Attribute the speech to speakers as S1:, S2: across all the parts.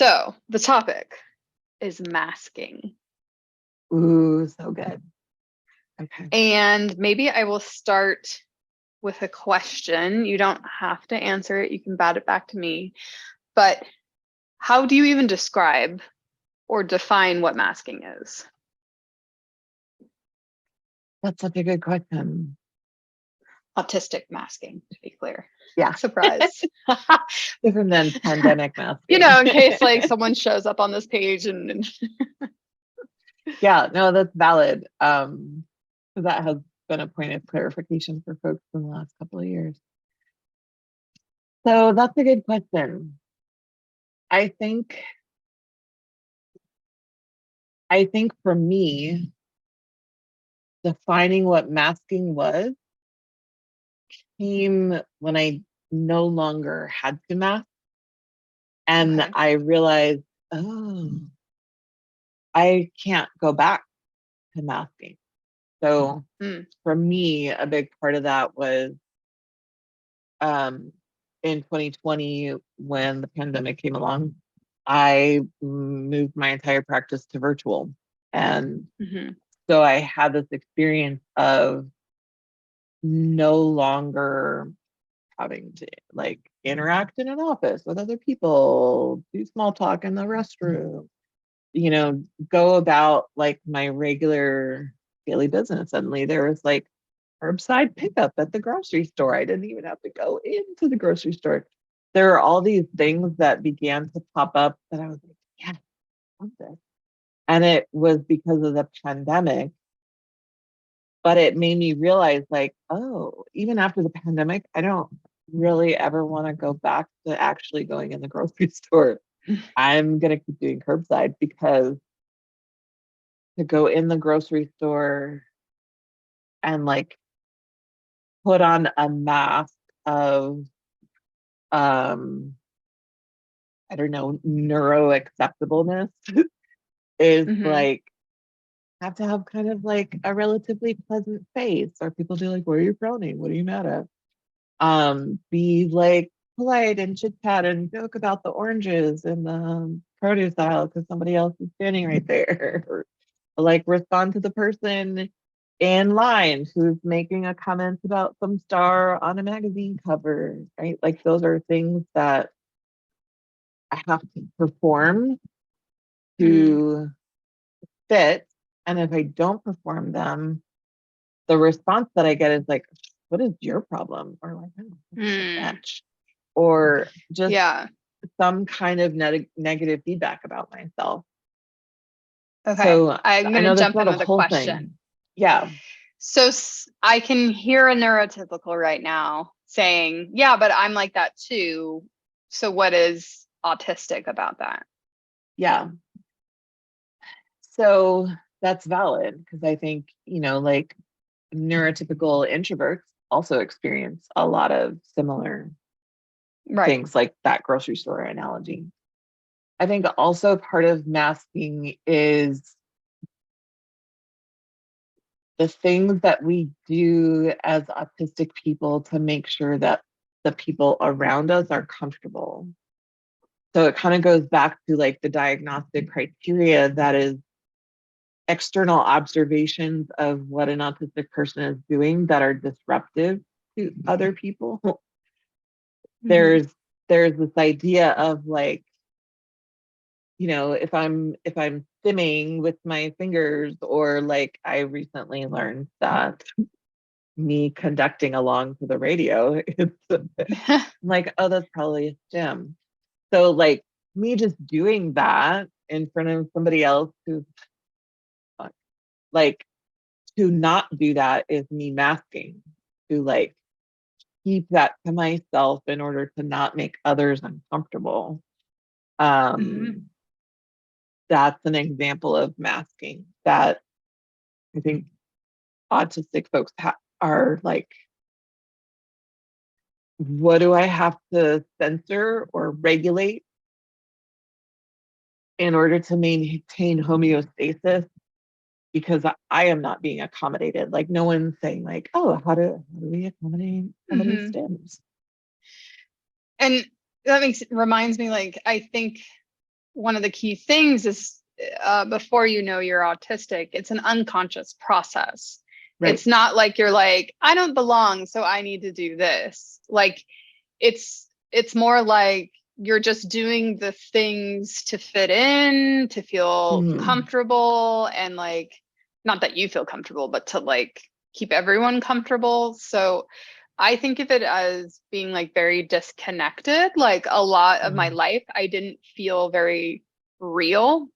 S1: So the topic is masking.
S2: Ooh, so good. Okay.
S1: And maybe I will start with a question. You don't have to answer it. You can bat it back to me. But how do you even describe or define what masking is?
S2: That's such a good question.
S1: Autistic masking, to be clear.
S2: Yeah.
S1: Surprise.
S2: Different than pandemic masking.
S1: You know, in case like someone shows up on this page and
S2: Yeah, no, that's valid. So that has been a point of clarification for folks in the last couple of years. So that's a good question. I think for me, defining what masking was came when I no longer had to mask. And
S1: Okay.
S2: I realized, oh, I can't go back to masking. So for me, a big part of that was in 2020, when the pandemic came along, I moved my entire practice to virtual. And so I had this experience of no longer having to like interact in an office with other people, do small talk in the restroom, you know, go about like my regular daily business. Suddenly there was like curbside pickup at the grocery store. I didn't even have to go into the grocery store. There are all these things that began to pop up that I was like, yeah, I want this. And it was because of the pandemic. But it made me realize, like, oh, even after the pandemic, I don't really ever want to go back to actually going in the grocery store. I'm going to keep doing curbside, because to go in the grocery store and like put on a mask of I don't know, neuro acceptableness is like, have to have kind of like a relatively pleasant face, or people do like, what are you frowning? What are you mad at? Be like polite and chit chat and joke about the oranges in the produce aisle because somebody else is standing right there. Or like respond to the person in line who's making a comment about some star on a magazine cover, right? Like those are things that I have to perform to fit. And if I don't perform them, the response that I get is like, what is your problem? Or like, oh, or just some kind of negative feedback about myself.
S1: Okay.
S2: So
S1: I'm going to jump in with a question.
S2: Thing. Yeah.
S1: So I can hear a neurotypical right now saying, yeah, but I'm like that too. So what is autistic about that?
S2: Yeah. So that's valid, because I think, you know, like neurotypical introverts also experience a lot of similar things, like that grocery store analogy. I think also part of masking is the things that we do as autistic people to make sure that the people around us are comfortable. So it kind of goes back to like the diagnostic criteria, that is external observations of what an autistic person is doing that are disruptive to other people. There's this idea of like, you know, if I'm stimming with my fingers, or like I recently learned that me conducting along to the radio, it's like, oh, that's probably a stim. So like me just doing that in front of somebody else who's like, to not do that is me masking, to like keep that to myself in order to not make others uncomfortable. That's an example of masking that I think autistic folks are like, what do I have to censor or regulate in order to maintain homeostasis? Because I am not being accommodated. Like no one's saying like, oh, how do we accommodate somebody's stims?
S1: And that reminds me, like, I think one of the key things is before you know you're autistic, it's an unconscious process.
S2: Right.
S1: It's not like you're like, I don't belong, so I need to do this. Like it's more like you're just doing the things to fit in, to feel comfortable, and like, not that you feel comfortable, but to like keep everyone comfortable. So I think of it as being like very disconnected. Like a lot of my life, I didn't feel very real,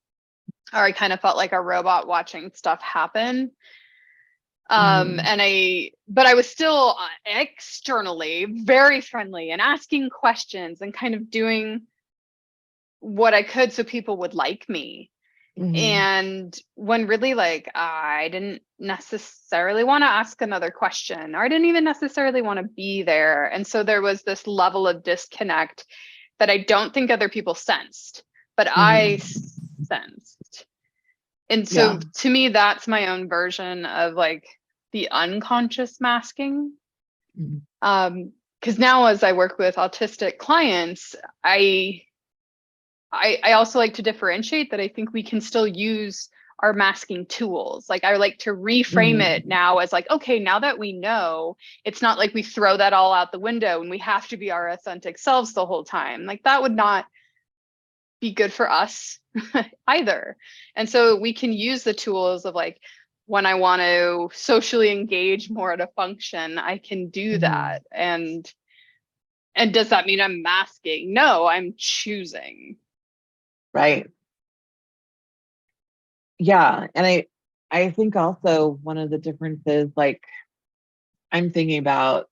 S1: or I kind of felt like a robot watching stuff happen. But I was still externally very friendly and asking questions and kind of doing what I could so people would like me. And when really, like, I didn't necessarily want to ask another question, or I didn't even necessarily want to be there. And so there was this level of disconnect that I don't think other people sensed, but I sensed. And so to me, that's my own version of like the unconscious masking. Because now as I work with autistic clients, I also like to differentiate that I think we can still use our masking tools. Like I like to reframe it now as like, okay, now that we know, it's not like we throw that all out the window and we have to be our authentic selves the whole time. Like that would not be good for us either. And so we can use the tools of like, when I want to socially engage more at a function, I can do that. And does that mean I'm masking? No, I'm choosing.
S2: Right. Yeah. And I think also one of the differences, like I'm thinking about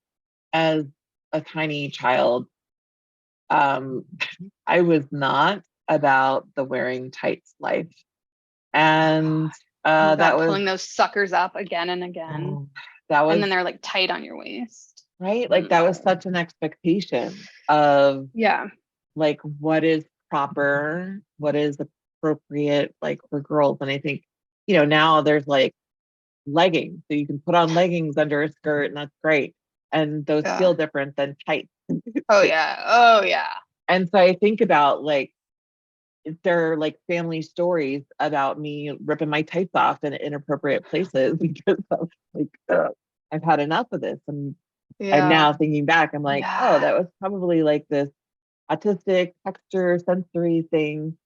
S2: as a tiny child, I was not about the wearing tights life. And that was
S1: pulling those suckers up again and again.
S2: That was,
S1: and then they're like tight on your waist.
S2: Right. Like that was such an expectation of like what is proper, what is appropriate like for girls. And I think, you know, now there's like leggings. So you can put on leggings under a skirt and that's great. And those feel different than tights.
S1: Oh yeah.
S2: And so I think about like there are like family stories about me ripping my tights off in inappropriate places because I'm like, I've had enough of this. And now thinking back, I'm like, oh, that was probably like this autistic texture sensory thing.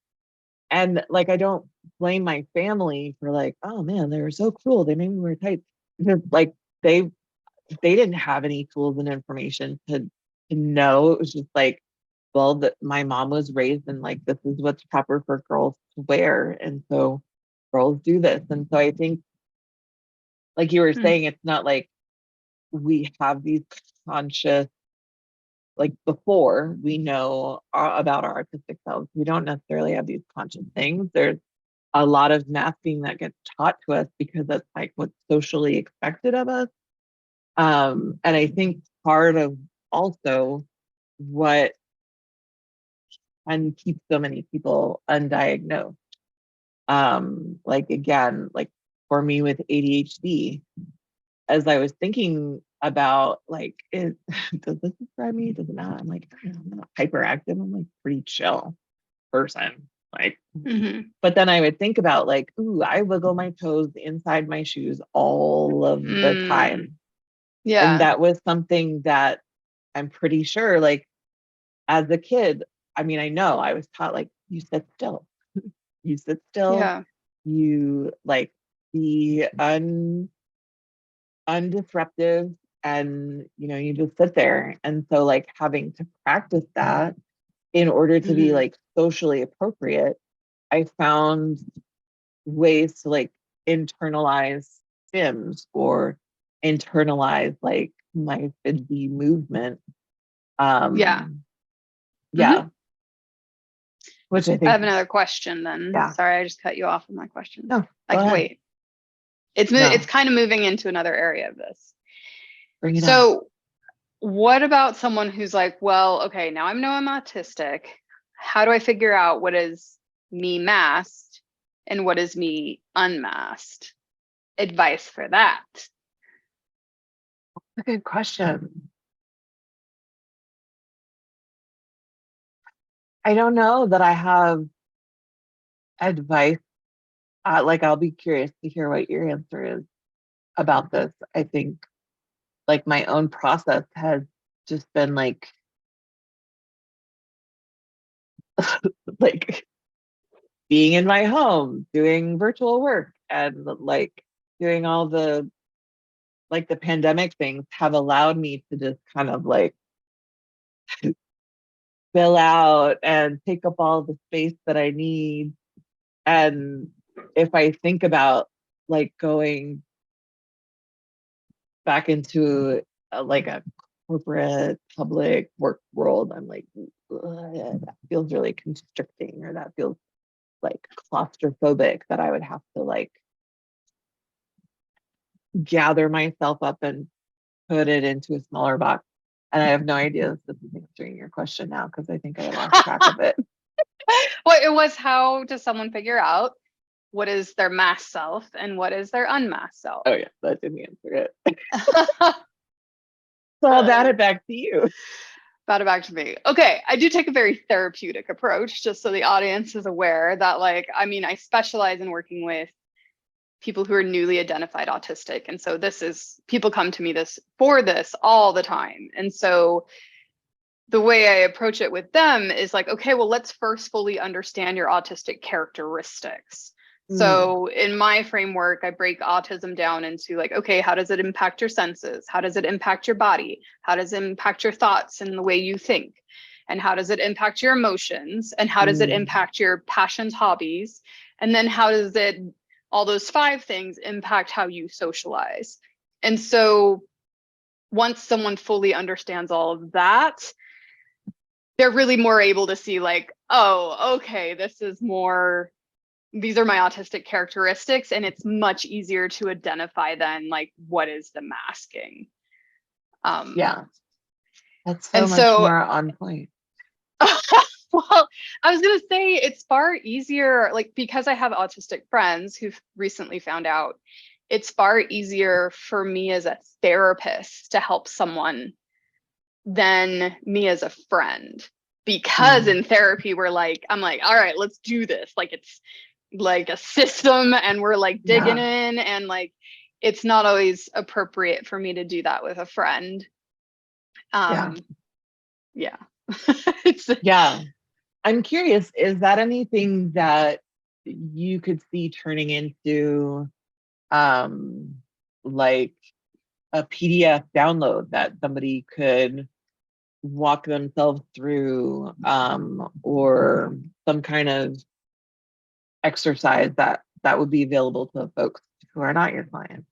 S2: And like, I don't blame my family for like, oh man, they were so cruel. They made me wear tights. Because like they didn't have any tools and information to know. It was just like, well, that my mom was raised and like this is what's proper for girls to wear. And so girls do this. And so I think, like you were saying, it's not like we have these conscious, like before we know about our artistic selves, we don't necessarily have these conscious things. There's a lot of masking that gets taught to us because that's like what's socially expected of us. And I think part of also what can keep so many people undiagnosed. Like again, like for me with ADHD, as I was thinking about like, does this describe me? Does it not? I'm like, I'm not hyperactive. I'm like pretty chill person. Like, but then I would think about like, ooh, I wiggle my toes inside my shoes all of the time.
S1: Yeah.
S2: And that was something that I'm pretty sure, like as a kid, I mean, I know I was taught like, you sit still, you sit still, you like be undisruptive, and you know, you just sit there. And so like having to practice that in order to be like socially appropriate, I found ways to like internalize stims or internalize like my fidgety movement. Which I think
S1: I have another question then. Sorry, I just cut you off with my question.
S2: No,
S1: I can wait. It's kind of moving into another area of this.
S2: Bring it
S1: so what about someone who's like, well, okay, now I know I'm autistic. How do I figure out what is me masked and what is me unmasked? Advice for that.
S2: That's a good question. I don't know that I have advice, like I'll be curious to hear what your answer is about this. I think like my own process has just been like like being in my home, doing virtual work, and like doing all the like the pandemic things have allowed me to just kind of like fill out and take up all the space that I need. And if I think about like going back into like a corporate public work world, I'm like, that feels really constricting, or that feels like claustrophobic, that I would have to like gather myself up and put it into a smaller box. And I have no idea if this is answering your question now, because I think I lost track of it.
S1: Well, it was, how does someone figure out what is their masked self and what is their unmasked self?
S2: Oh yeah, that didn't answer it. So I'll bat it back to you.
S1: Bat it back to me. Okay, I do take a very therapeutic approach, just so the audience is aware that, like, I mean, I specialize in working with people who are newly identified autistic. And so this is, people come to me for this all the time. And so the way I approach it with them is like, okay, well, let's first fully understand your autistic characteristics. So in my framework, I break autism down into like, okay, how does it impact your senses? How does it impact your body? How does it impact your thoughts and the way you think? And how does it impact your emotions? And how does it impact your passions, hobbies? And then how does it, all those 5 things impact how you socialize? And so once someone fully understands all of that, they're really more able to see like, oh, okay, this is more, these are my autistic characteristics, and it's much easier to identify than like what is the masking.
S2: Yeah, that's so
S1: And
S2: much
S1: so
S2: more on point.
S1: well, I was gonna say it's far easier, like because I have autistic friends who've recently found out, it's far easier for me as a therapist to help someone than me as a friend, because in therapy we're like, I'm like, all right, let's do this, like it's like a system and we're like digging in, and like it's not always appropriate for me to do that with a friend.
S2: Yeah.
S1: Yeah.
S2: Yeah. I'm curious, is that anything that you could see turning into like a PDF download that somebody could walk themselves through, or some kind of exercise that would be available to folks who are not your clients?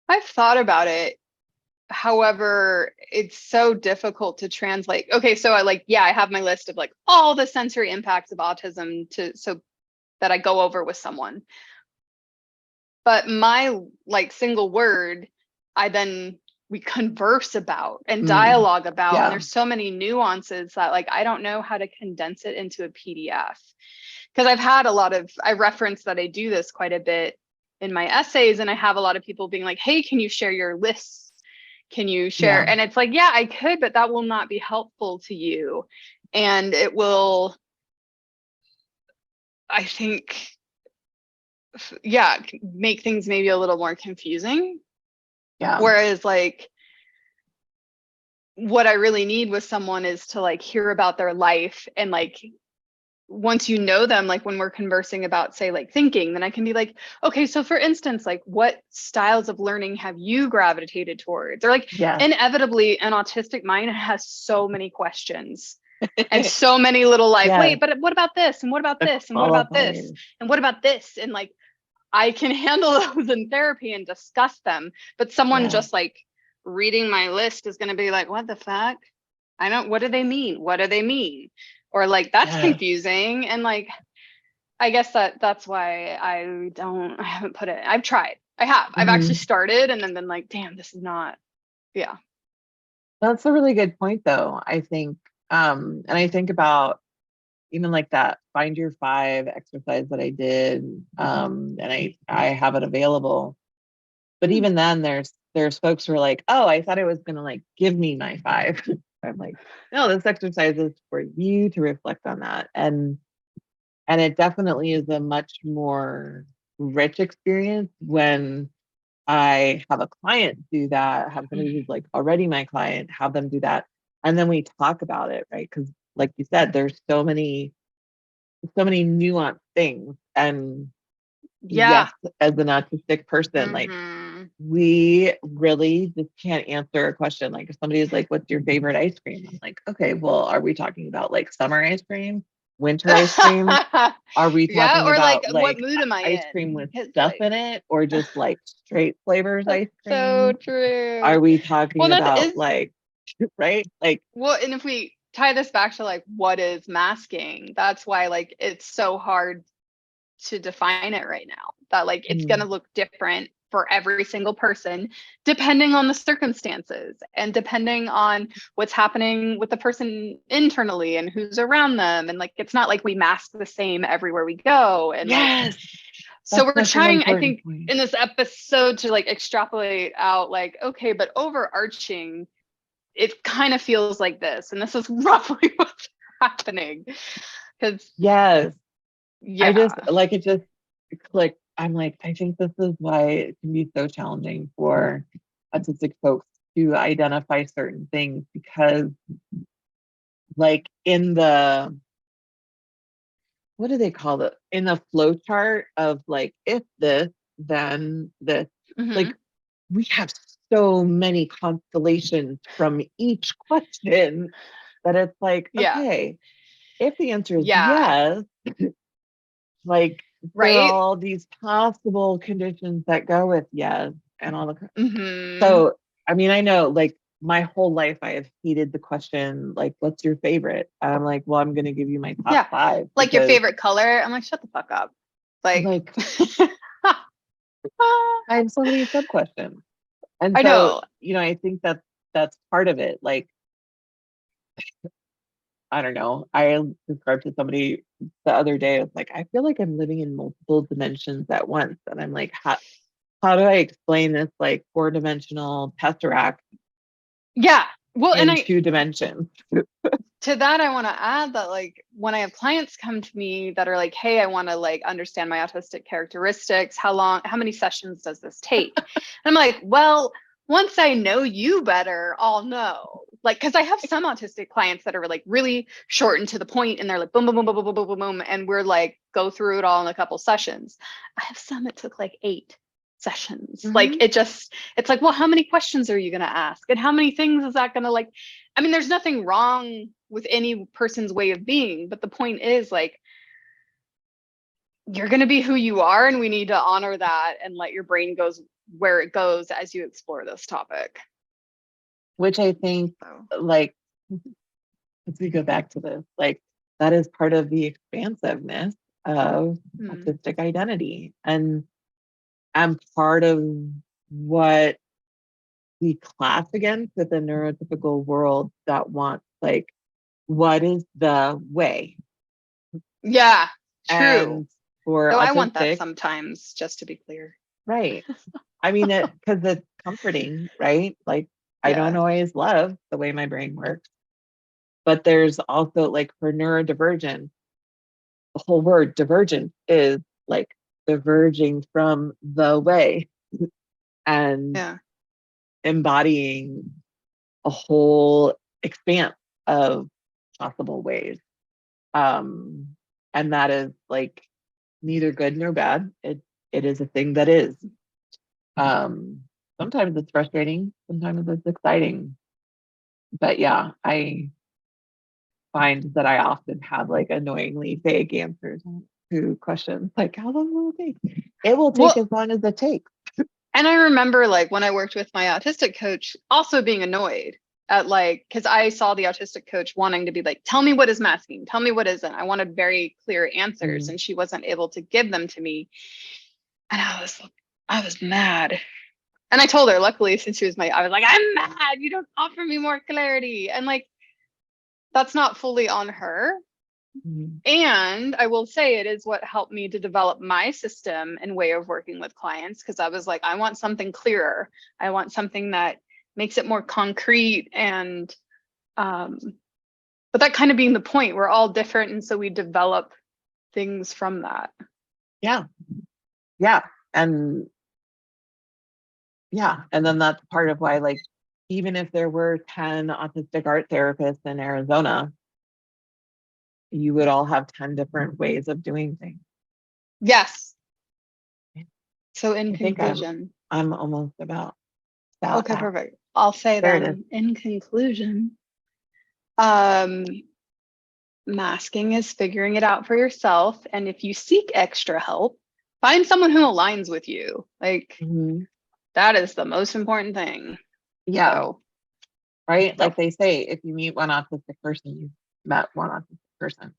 S1: I've thought about it. However, it's so difficult to translate. Okay, so I like, yeah, I have my list of like all the sensory impacts of autism to, so that I go over with someone. But my like single word, we converse about and dialogue about, and
S2: Yeah.
S1: there's so many nuances that like I don't know how to condense it into a PDF. Because I've had a lot of, I reference that I do this quite a bit in my essays, and I have a lot of people being like, hey, can you share your lists? Can you share?
S2: Yeah.
S1: And it's like, yeah, I could, but that will not be helpful to you. And it will, I think, yeah, make things maybe a little more confusing.
S2: Yeah.
S1: Whereas like what I really need with someone is to like hear about their life, and like once you know them, like when we're conversing about say like thinking, then I can be like, okay, so for instance, like what styles of learning have you gravitated towards? Or like
S2: Yeah.
S1: inevitably an autistic mind has so many questions and so many little like,
S2: Yeah.
S1: wait, but what about this? And what about this? And what about this?
S2: Qualifiers.
S1: And what about this? And like I can handle those in therapy and discuss them. But someone just like reading my list is going to be like, what the fuck? I don't, what do they mean? What do they mean? Or like, that's confusing. And like, I guess that's why I haven't put it, I've tried. I've actually started and then been like, damn, this is not, yeah.
S2: That's a really good point though, I think. And I think about even like that find your 5 exercise that I did, and I have it available. But even then there's folks who are like, oh, I thought it was gonna like give me my 5. I'm like, no, this exercise is for you to reflect on that. And And it definitely is a much more rich experience when I have a client do that, have somebody who's like already my client, have them do that. And then we talk about it, right? Because like you said, there's so many nuanced things. And
S1: Yeah.
S2: yes, as an autistic person, like
S1: Mm-hmm.
S2: we really just can't answer a question. Like if somebody is like, what's your favorite ice cream? I'm like, okay, well, are we talking about like summer ice cream, winter ice cream? Are we
S1: Yeah,
S2: talking
S1: or like,
S2: about
S1: what
S2: like
S1: mood am I
S2: ice
S1: in?
S2: cream with
S1: It's
S2: stuff
S1: like,
S2: in it or just like straight flavors
S1: that's
S2: ice
S1: so
S2: cream? Are
S1: true.
S2: we
S1: Well,
S2: talking
S1: that
S2: about
S1: is,
S2: like, right? Like,
S1: well, and if we tie this back to like what is masking, that's why like it's so hard to define it right now. That like it's going to
S2: mm,
S1: look different for every single person depending on the circumstances and depending on what's happening with the person internally and who's around them, and like it's not like we mask the same everywhere we go, and like
S2: yes,
S1: so
S2: that's
S1: we're
S2: such an
S1: trying, I
S2: important
S1: think,
S2: point.
S1: in this episode to like extrapolate out like, okay, but overarching, it kind of feels like this, and this is roughly what's happening. Because
S2: Yes. I just
S1: yeah.
S2: like it just clicked. I'm like, I think this is why it can be so challenging for autistic folks to identify certain things because like in the what do they call it? In the flow chart of like if this, then this,
S1: Mm-hmm.
S2: like we have so many constellations from each question that it's like,
S1: Yeah.
S2: okay, if the answer is
S1: Yeah.
S2: yes, like there are
S1: Right.
S2: all these possible conditions that go with yes and all the
S1: Mm-hmm.
S2: so I mean I know like my whole life I have hated the question like what's your favorite? And I'm like, well, I'm gonna give you my top
S1: Yeah.
S2: five
S1: Like your
S2: because
S1: favorite color. I'm like, shut the fuck up. Like,
S2: like I have so many sub questions. And
S1: I
S2: so,
S1: know.
S2: you know, I think that that's part of it. Like, I don't know. I described to somebody the other day, I was like, I feel like I'm living in multiple dimensions at once. And I'm like, how do I explain this like four-dimensional tesseract
S1: Yeah. Well, and
S2: in
S1: I,
S2: two dimensions?
S1: to that, I want to add that like when I have clients come to me that are like, hey, I want to like understand my autistic characteristics, how many sessions does this take? And I'm like, well, once I know you better, I'll know. Like, because I have some autistic clients that are like really short and to the point, and they're like boom, boom, boom, boom, boom, boom, boom, boom, boom, and we're like go through it all in a couple sessions. I have some that took like 8 sessions. Like
S2: Mhm.
S1: it's like, well, how many questions are you gonna ask? And how many things is that gonna like, I mean, there's nothing wrong with any person's way of being, but the point is like you're going to be who you are, and we need to honor that and let your brain goes where it goes as you explore this topic.
S2: Which I think,
S1: So,
S2: like, as we go back to this, like, that is part of the expansiveness of
S1: hmm.
S2: autistic identity. And part of what we class against with the neurotypical world that wants like what is the way,
S1: Yeah, true.
S2: and for
S1: Though I want that
S2: autistic,
S1: sometimes, just to be clear.
S2: right, I mean it because it's comforting, right? Like I don't
S1: Yeah.
S2: always love the way my brain works, but there's also like for neurodivergent, the whole word divergent is like diverging from the way and
S1: Yeah.
S2: embodying a whole expanse of possible ways. Um, and that is like neither good nor bad. It is a thing that is. Um, Sometimes it's frustrating, sometimes it's exciting. But yeah, I find that I often have like annoyingly vague answers to questions like how long will it take? It will take
S1: Well,
S2: as long as it takes.
S1: and I remember like when I worked with my autistic coach also being annoyed at like, because I saw the autistic coach wanting to be like, tell me what is masking, tell me what isn't. I wanted very clear answers,
S2: Mm.
S1: and she wasn't able to give them to me. And I was mad. And I told her, luckily, since she was I was like, I'm mad. You don't offer me more clarity. And like, that's not fully on her.
S2: Mm.
S1: And I will say it is what helped me to develop my system and way of working with clients, because I was like, I want something clearer. I want something that makes it more concrete. And, but that kind of being the point, we're all different. And so we develop things from that.
S2: Yeah. And then that's part of why, like, even if there were 10 autistic art therapists in Arizona, you would all have 10 different ways of doing things.
S1: Yes. So in
S2: I think
S1: conclusion,
S2: I'm almost about that.
S1: okay, perfect. I'll say
S2: There it
S1: then in conclusion, masking is figuring it out for yourself. And if you seek extra help, find someone who aligns with you. Like that is the most important thing.
S2: Yeah.
S1: So,
S2: right. Like they say, if you meet one autistic person, you met one autistic person.